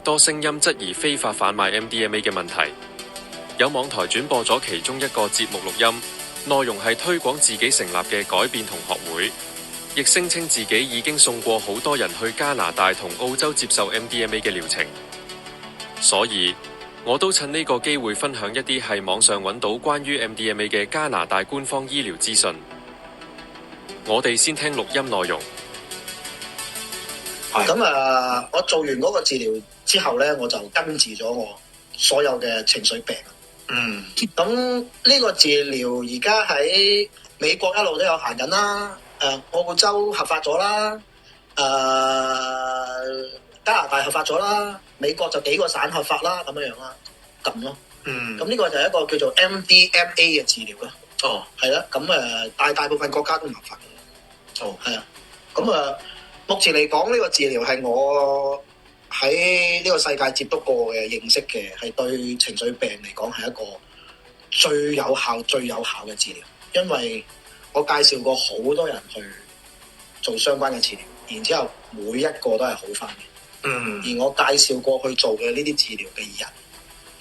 多聲音質疑非法販賣 MDMA 嘅問題。有網台轉播咗其中一個節目錄音，內容係推廣自己成立嘅改變同學會，亦聲稱自己已經送過好多人去加拿大同澳洲接受 MDMA 嘅療程。所以我都趁呢個機會分享一啲喺網上揾到關於 MDMA 嘅加拿大官方醫療資訊。我哋先聽錄音內容。咁我做完嗰個治療之後咧，我就根治咗我所有嘅情緒病。咁呢個治療而家喺美國一路都有行緊啦，澳洲合法咗啦，加拿大合法咗啦，美國就幾個省合法啦，咁樣啦，咁咯。咁呢個就係一個叫做 MDMA 嘅治療啦。係啦，咁大部分國家都唔合法嘅。係啊，咁目前嚟講，呢個治療係我喺呢個世界接觸過嘅認識嘅，係對情緒病嚟講係一個最有效嘅治療，因為我介紹過好多人去做相關嘅治療，然之後每一個都係好返嘅。而我介紹過去做嘅呢啲治療嘅人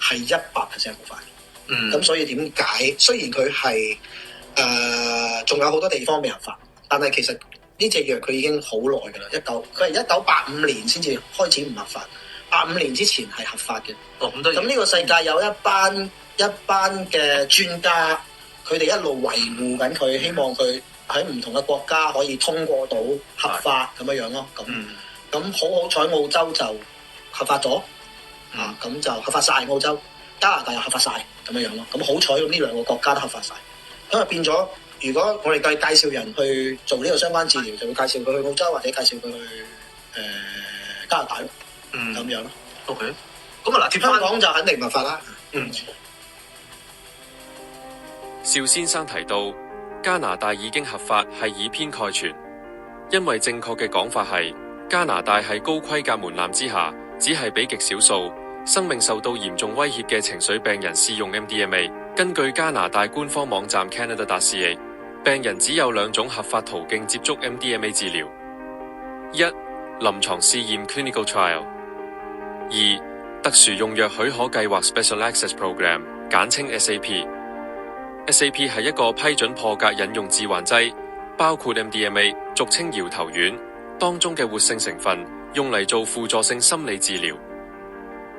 係100%好返嘅。咁所以點解雖然佢係仲有好多地方未合法，但係其實呢隻藥佢已經好耐㗎啦，佢係1985年先至開始唔合法，85年之前係合法嘅。咁呢個世界有一班嘅專家，佢哋一路維護緊佢，希望佢喺唔同嘅國家可以通過到合法咁樣咯。咁好彩澳洲就合法咗，咁就合法晒澳洲，加拿大又合法晒咁樣咯。咁好彩呢兩個國家都合法晒，咁變咗。如果我哋介紹人去做呢個相關治療，就會介紹佢去澳洲或者介紹佢去加拿大咯，咁樣咯。OK，咁啊嗱，香港就肯定唔合法啦。邵先生提到，加拿大已經合法係以偏概全，因為正確嘅講法係加拿大係高規格門檻之下，只係俾極少數生命受到嚴重威脅嘅情緒病人試用 MDMA。根據加拿大官方網站 Canada.ca， 病人只有2種合法途徑接觸 MDMA 治療：一、臨床試驗 Clinical Trial； 2、特殊用藥許可計劃 Special Access Program， 簡稱 SAP。SAP 係一個批准破格引用致幻劑，包括 MDMA， 俗稱搖頭丸，當中嘅活性成分用嚟做輔助性心理治療。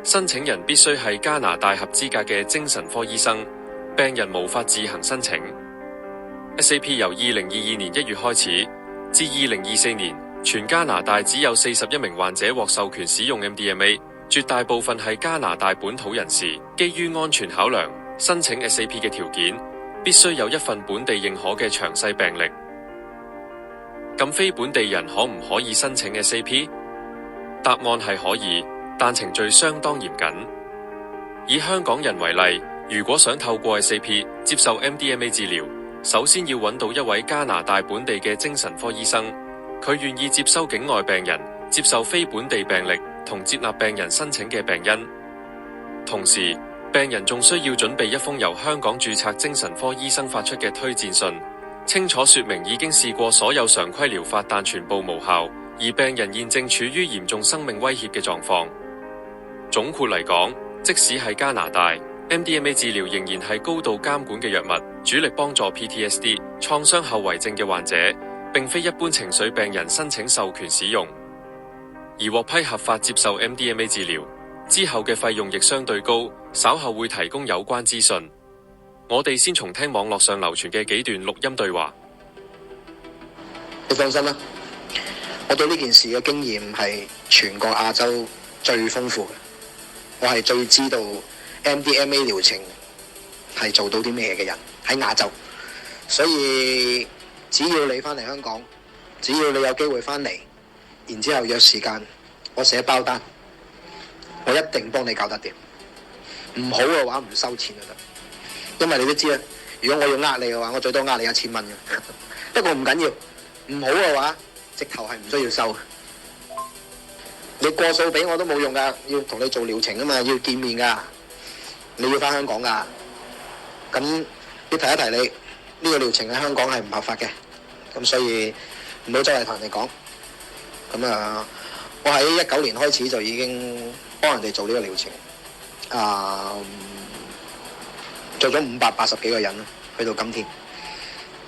申請人必須係加拿大合資格嘅精神科醫生，病人無法自行申請。SAP 由2022年1月開始，至2024年，全加拿大只有41名患者獲授權使用 MDMA， 絕大部分係加拿大本土人士。基於安全考量，申請 SAP 嘅條件必須有一份本地認可嘅詳細病歷。咁非本地人可唔可以申請 SAP？ 答案係可以，但程序相當嚴謹。以香港人為例，如果想透過 SAP 接受 MDMA 治療，首先要揾到一位加拿大本地嘅精神科醫生，佢願意接收境外病人，接受非本地病歷同接納病人申請嘅病因。同時，病人仲需要準備一封由香港註冊精神科醫生發出嘅推薦信，清楚說明已經試過所有常規療法但全部無效，而病人現正處於嚴重生命威脅嘅狀況。總括嚟講，即使係加拿大，MDMA 治療仍然係高度監管嘅藥物，主力幫助 PTSD 創傷後遺症嘅患者，並非一般情緒病人申請授權使用。而獲批合法接受 MDMA 治療之後嘅費用亦相對高，稍後會提供有關資訊。我哋先重聽網絡上流傳嘅幾段錄音對話。你放心啦，我對呢件事嘅經驗係全個亞洲最豐富嘅，我係最知道 MDMA 療程係做到啲咩嘅人喺亞洲，所以只要你翻嚟香港，只要你有機會翻嚟，然之後約時間，我寫包單，我一定幫你搞得掂。唔好嘅話唔收錢就得，因為你都知啦，如果我要呃你嘅話，我最多呃你1000蚊嘅。不過唔緊要，唔好嘅話，直頭係唔需要收。你過數俾我都冇用噶，要同你做療程啊嘛，要見面噶，你要翻香港噶。咁要提一提你，呢個療程喺香港係唔合法嘅，咁所以唔好周圍同人哋講。咁我喺19年開始就已經幫人哋做呢個療程，做咗580幾個人啦，去到今天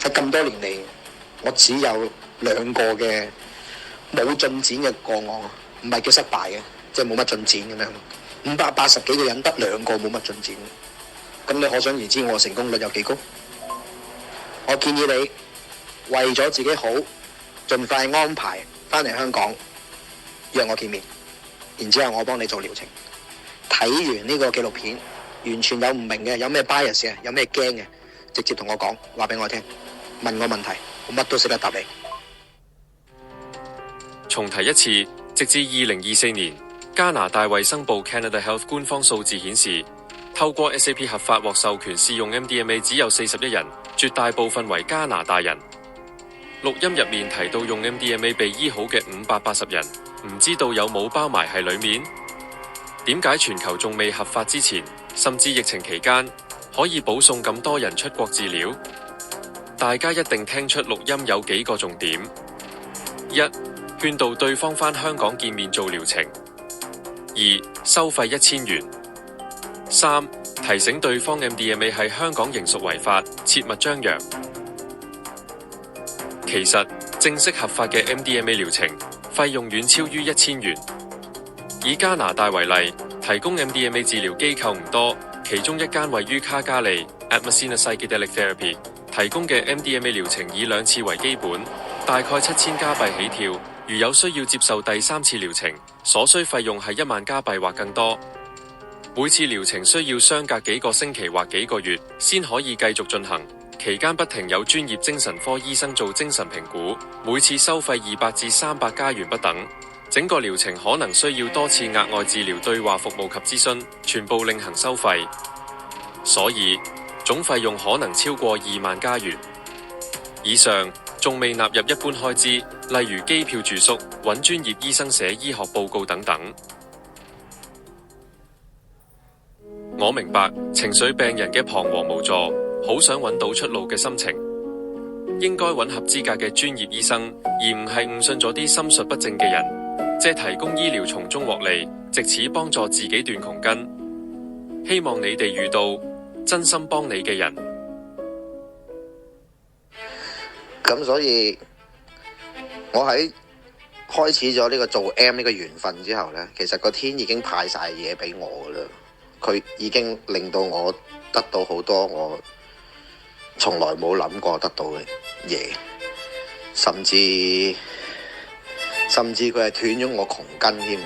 喺咁多年嚟，我只有2個嘅冇進展嘅個案，唔係叫失敗嘅，即係冇乜進展咁樣。580幾個人得2個冇乜進展，咁你可想而知我嘅成功率有幾高？我建議你為咗自己好，盡快安排翻嚟香港約我見面，然之後我幫你做療程。睇完呢個紀錄片，完全有唔明嘅，有咩 bias 嘅，有咩驚嘅，直接同我講，話俾我聽，問我問題，我乜都識得答你。重提一次，直至2024年，加拿大衛生部 Canada Health 官方數字顯示，透過 SAP 合法獲授權試用 MDMA 只有41人，絕大部分為加拿大人。錄音入面提到用 MDMA 被醫好嘅580人，唔知道有冇包埋喺裡面？點解全球仲未合法之前，甚至疫情期間，可以保送咁多人出國治療？大家一定聽出錄音有幾個重點： 1. 勸導對方返香港見面做療程； 2. 收費1000元； 3. 提醒對方 MDMA 喺香港仍屬違法，切勿張揚。其實正式合法嘅 MDMA 療程費用遠超於1000元。以加拿大為例，提供 MDMA 治療機構唔多，其中一間位於卡加利 Atmasina Psychedelic Therapy 提供嘅 MDMA 療程以2次為基本，大概7000加幣起跳。如有需要接受第3次療程，所需費用係1萬加幣或更多。每次療程需要相隔幾個星期或幾個月先可以繼續進行，期間不停有專業精神科醫生做精神評估，每次收費200至300加元不等。整個療程可能需要多次額外治療對話服務及諮詢，全部另行收費，所以總費用可能超過2萬加元以上，仲未納入一般開支，例如機票、住宿、揾專業醫生寫醫學報告等等。我明白情緒病人嘅彷徨無助，好想揾到出路嘅心情，應該揾合資格嘅專業醫生，而唔係誤信咗啲心術不正嘅人。借提供醫療從中獲利，藉此幫助自己斷窮根。希望你哋遇到真心幫你嘅人。咁所以，我喺開始咗呢個做 M 呢個緣分之後呢，其實個天已經派晒嘢俾我噶啦。佢已經令到我得到好多我從來冇諗過得到嘅嘢，甚至佢係斷咗我窮根添。